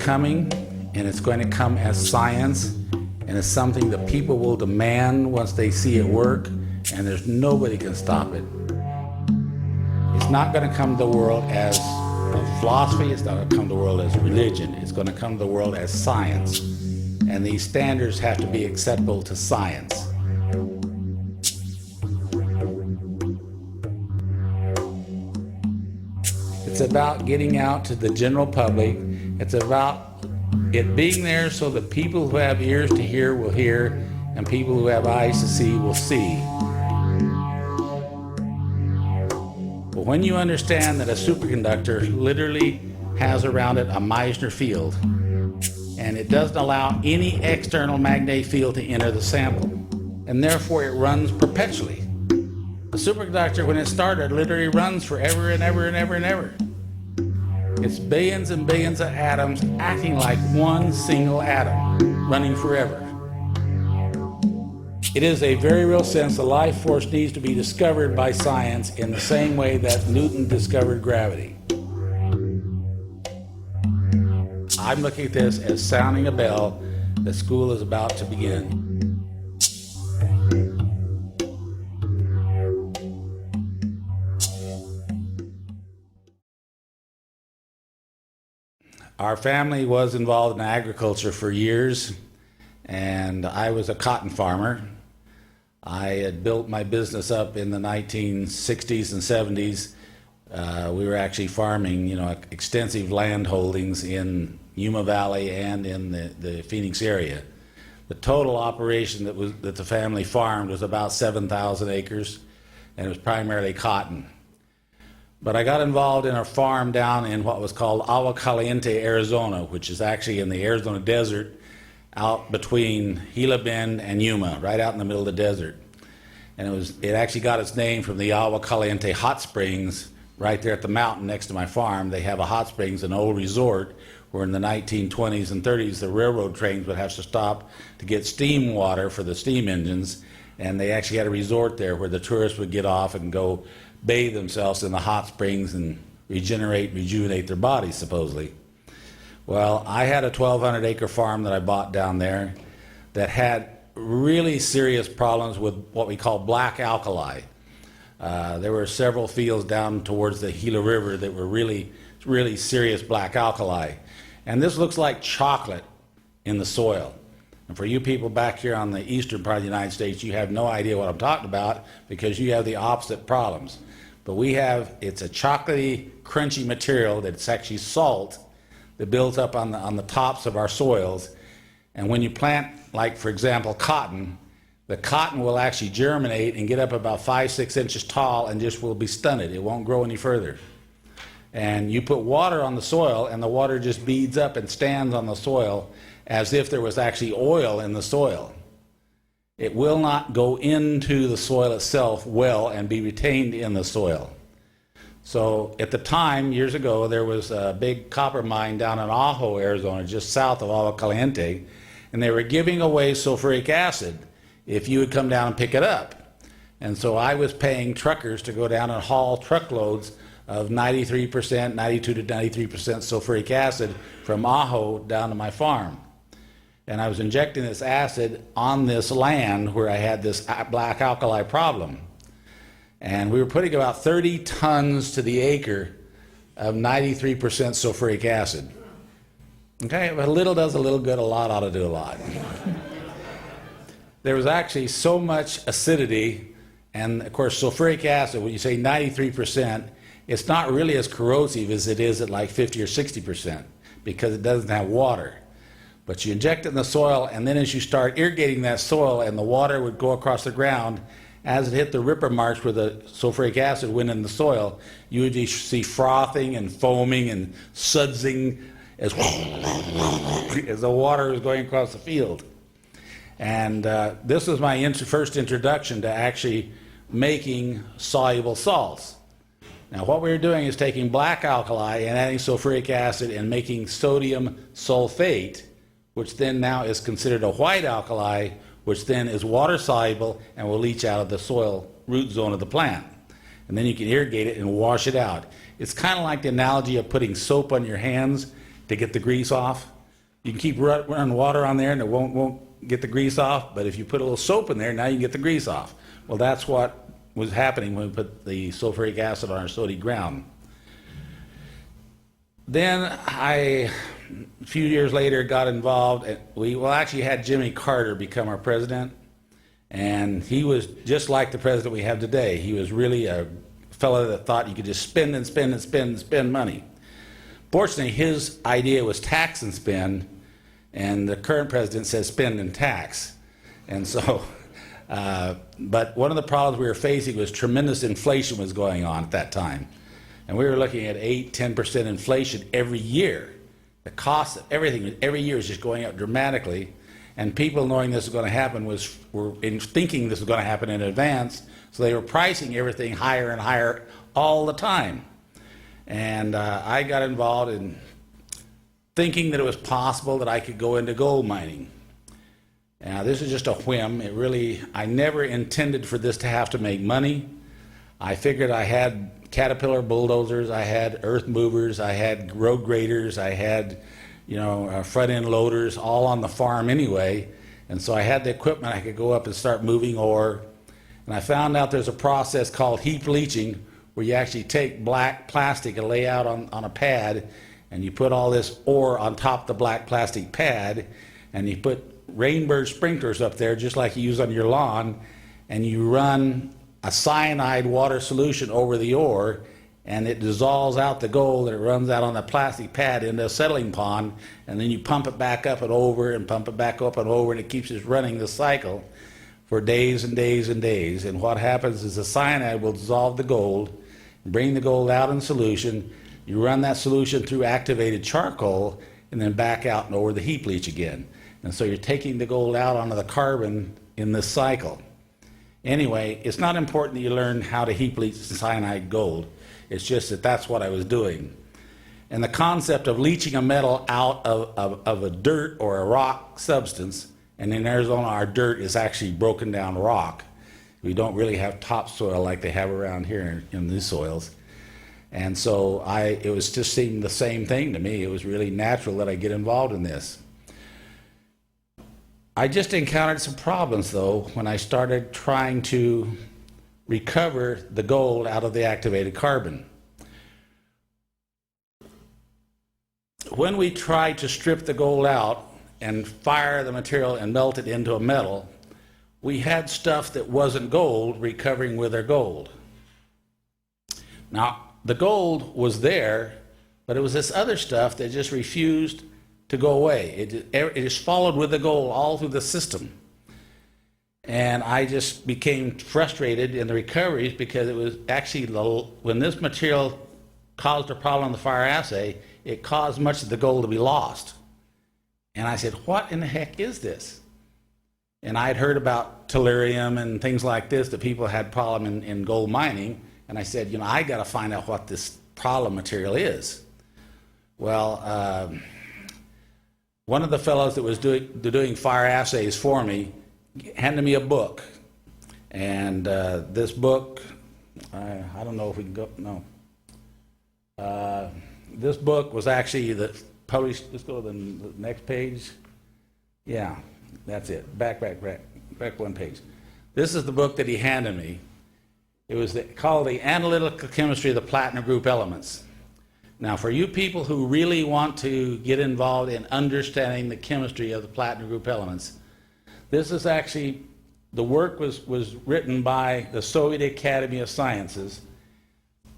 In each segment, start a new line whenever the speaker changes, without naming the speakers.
coming, and it's going to come as science, and it's something that people will demand once they see it work, and there's nobody can stop it. It's not going to come to the world as a philosophy, it's not going to come to the world as religion, it's going to come to the world as science. And these standards have to be acceptable to science. It's about getting out to the general public. It's about it being there so that people who have ears to hear will hear, and people who have eyes to see will see. But when you understand that a superconductor literally has around it a Meissner field, and it doesn't allow any external magnetic field to enter the sample, and therefore it runs perpetually. The superconductor, when it started, literally runs forever and ever and ever and ever. It's billions and billions of atoms acting like one single atom, running forever. It is a very real sense the life force needs to be discovered by science in the same way that Newton discovered gravity. I'm looking at this as sounding a bell that school is about to begin. Our family was involved in agriculture for years, and I was a cotton farmer. I had built my business up in the 1960s and 70s. We were actually farming, extensive land holdings in Yuma Valley and in the Phoenix area. The total operation that the family farmed was about 7,000 acres, and it was primarily cotton. But I got involved in a farm down in what was called Agua Caliente, Arizona, which is actually in the Arizona desert, out between Gila Bend and Yuma, right out in the middle of the desert. And it actually got its name from the Agua Caliente hot springs right there at the mountain next to my farm. They have a hot springs, an old resort, where in the 1920s and 30s the railroad trains would have to stop to get steam water for the steam engines, and they actually had a resort there where the tourists would get off and go bathe themselves in the hot springs and rejuvenate their bodies, supposedly. Well, I had a 1,200 acre farm that I bought down there that had really serious problems with what we call black alkali. There were several fields down towards the Gila River that were really, really serious black alkali. And this looks like chocolate in the soil. And for you people back here on the eastern part of the United States, you have no idea what I'm talking about because you have the opposite problems. But it's a chocolatey, crunchy material that's actually salt that builds up on the tops of our soils. And when you plant, like for example, cotton, the cotton will actually germinate and get up about 5-6 inches tall and just will be stunted. It won't grow any further. And you put water on the soil and the water just beads up and stands on the soil as if there was actually oil in the soil. It will not go into the soil itself well and be retained in the soil. So at the time, years ago, there was a big copper mine down in Ajo, Arizona, just south of Agua Caliente, and they were giving away sulfuric acid if you would come down and pick it up. And so I was paying truckers to go down and haul truckloads of 93%, 92 to 93% sulfuric acid from Ajo down to my farm. And I was injecting this acid on this land where I had this black alkali problem. And we were putting about 30 tons to the acre of 93% sulfuric acid. Okay, but a little does a little good, a lot ought to do a lot. There was actually so much acidity, and of course sulfuric acid, when you say 93%, it's not really as corrosive as it is at like 50 or 60% because it doesn't have water. But you inject it in the soil, and then as you start irrigating that soil and the water would go across the ground, as it hit the ripper marks where the sulfuric acid went in the soil, you would see frothing and foaming and sudsing as the water was going across the field. And this was my first introduction to actually making soluble salts. Now what we were doing is taking black alkali and adding sulfuric acid and making sodium sulfate, which then now is considered a white alkali, which then is water soluble and will leach out of the soil root zone of the plant. And then you can irrigate it and wash it out. It's kind of like the analogy of putting soap on your hands to get the grease off. You can keep running water on there and it won't get the grease off, but if you put a little soap in there, now you can get the grease off. Well, that's what was happening when we put the sulfuric acid on our sodium ground. Then a few years later, got involved. We actually had Jimmy Carter become our president, and he was just like the president we have today. He was really a fellow that thought you could just spend and spend and spend and spend money. Fortunately, his idea was tax and spend, and the current president says spend and tax. And so, but one of the problems we were facing was tremendous inflation was going on at that time. And we were looking at 8–10% inflation every year. The cost of everything every year is just going up dramatically. And people knowing this was going to happen were thinking this was going to happen in advance, so they were pricing everything higher and higher all the time. And I got involved in thinking that it was possible that I could go into gold mining. Now, this is just a whim. I never intended for this to have to make money. I figured I had Caterpillar bulldozers, I had earth movers, I had road graders, I had, front end loaders, all on the farm anyway. And so I had the equipment. I could go up and start moving ore. And I found out there's a process called heap leaching, where you actually take black plastic and lay out on a pad, and you put all this ore on top of the black plastic pad, and you put Rainbird sprinklers up there just like you use on your lawn, and you run a cyanide water solution over the ore, and it dissolves out the gold, and it runs out on the plastic pad into a settling pond, and then you pump it back up and over and pump it back up and over, and it keeps just running the cycle for days and days and days. And what happens is the cyanide will dissolve the gold, bring the gold out in solution. You run that solution through activated charcoal and then back out and over the heap leach again. And so you're taking the gold out onto the carbon in this cycle. Anyway, it's not important that you learn how to heap leach cyanide gold. It's just that that's what I was doing. And the concept of leaching a metal out of a dirt or a rock substance, and in Arizona our dirt is actually broken down rock. We don't really have topsoil like they have around here in these soils. And so it was just seemed the same thing to me. It was really natural that I get involved in this. I just encountered some problems, though, when I started trying to recover the gold out of the activated carbon. When we tried to strip the gold out and fire the material and melt it into a metal, we had stuff that wasn't gold recovering with our gold. Now, the gold was there, but it was this other stuff that just refused to go away. It just followed with the gold all through the system. And I just became frustrated in the recoveries because it was actually, when this material caused a problem in the fire assay, it caused much of the gold to be lost. And I said, what in the heck is this? And I'd heard about tellurium and things like this, that people had problem in gold mining. And I said, I got to find out what this problem material is. Well, one of the fellows that was doing fire assays for me handed me a book. And this book, I don't know if we can go, no. This book was actually published, let's go to the next page. Yeah, that's it, back one page. This is the book that he handed me. It was called The Analytical Chemistry of the Platinum Group Elements. Now, for you people who really want to get involved in understanding the chemistry of the platinum group elements, this is actually, the work was written by the Soviet Academy of Sciences.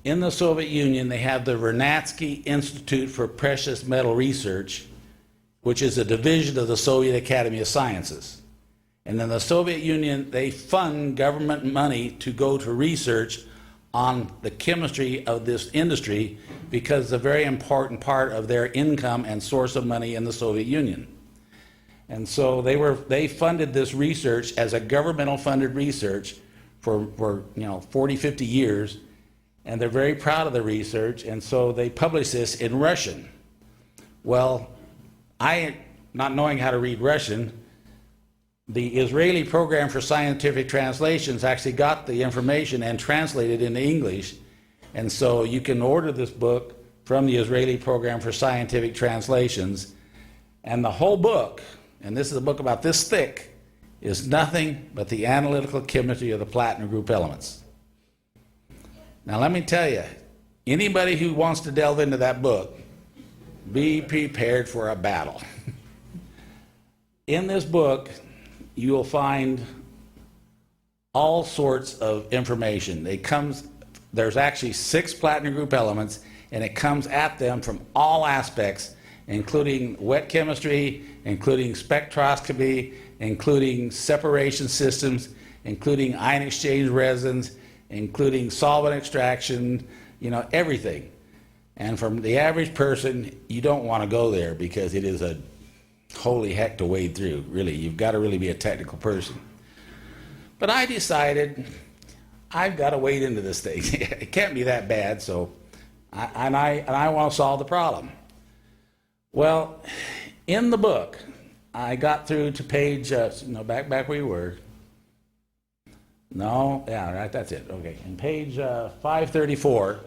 In the Soviet Union, they have the Vernadsky Institute for Precious Metal Research, which is a division of the Soviet Academy of Sciences. And in the Soviet Union, they fund government money to go to research on the chemistry of this industry, because it's a very important part of their income and source of money in the Soviet Union. And so they funded this research as a governmental funded research for 40, 50 years, and they're very proud of the research, and so they publish this in Russian. Well, not knowing how to read Russian, the Israeli Program for Scientific Translations actually got the information and translated into English. And so you can order this book from the Israeli Program for Scientific Translations. And the whole book, and this is a book about this thick, is nothing but the analytical chemistry of the platinum group elements. Now let me tell you, anybody who wants to delve into that book, be prepared for a battle. In this book, you will find all sorts of information. There's actually 6 platinum group elements, and it comes at them from all aspects, including wet chemistry, including spectroscopy, including separation systems, including ion exchange resins, including solvent extraction, everything. And from the average person, you don't want to go there because it is a holy heck to wade through, really. You've got to really be a technical person. But I decided I've got to wade into this thing. It can't be that bad, so I want to solve the problem. Well, in the book, I got through to page, back where you were. No, yeah, right, that's it. Okay, in page 534,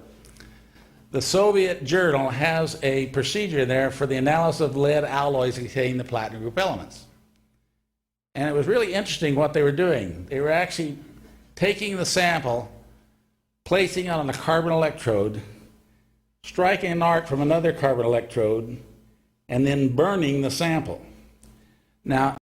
the Soviet journal has a procedure there for the analysis of lead alloys containing the platinum group elements. And it was really interesting what they were doing. They were actually taking the sample, placing it on a carbon electrode, striking an arc from another carbon electrode, and then burning the sample. Now,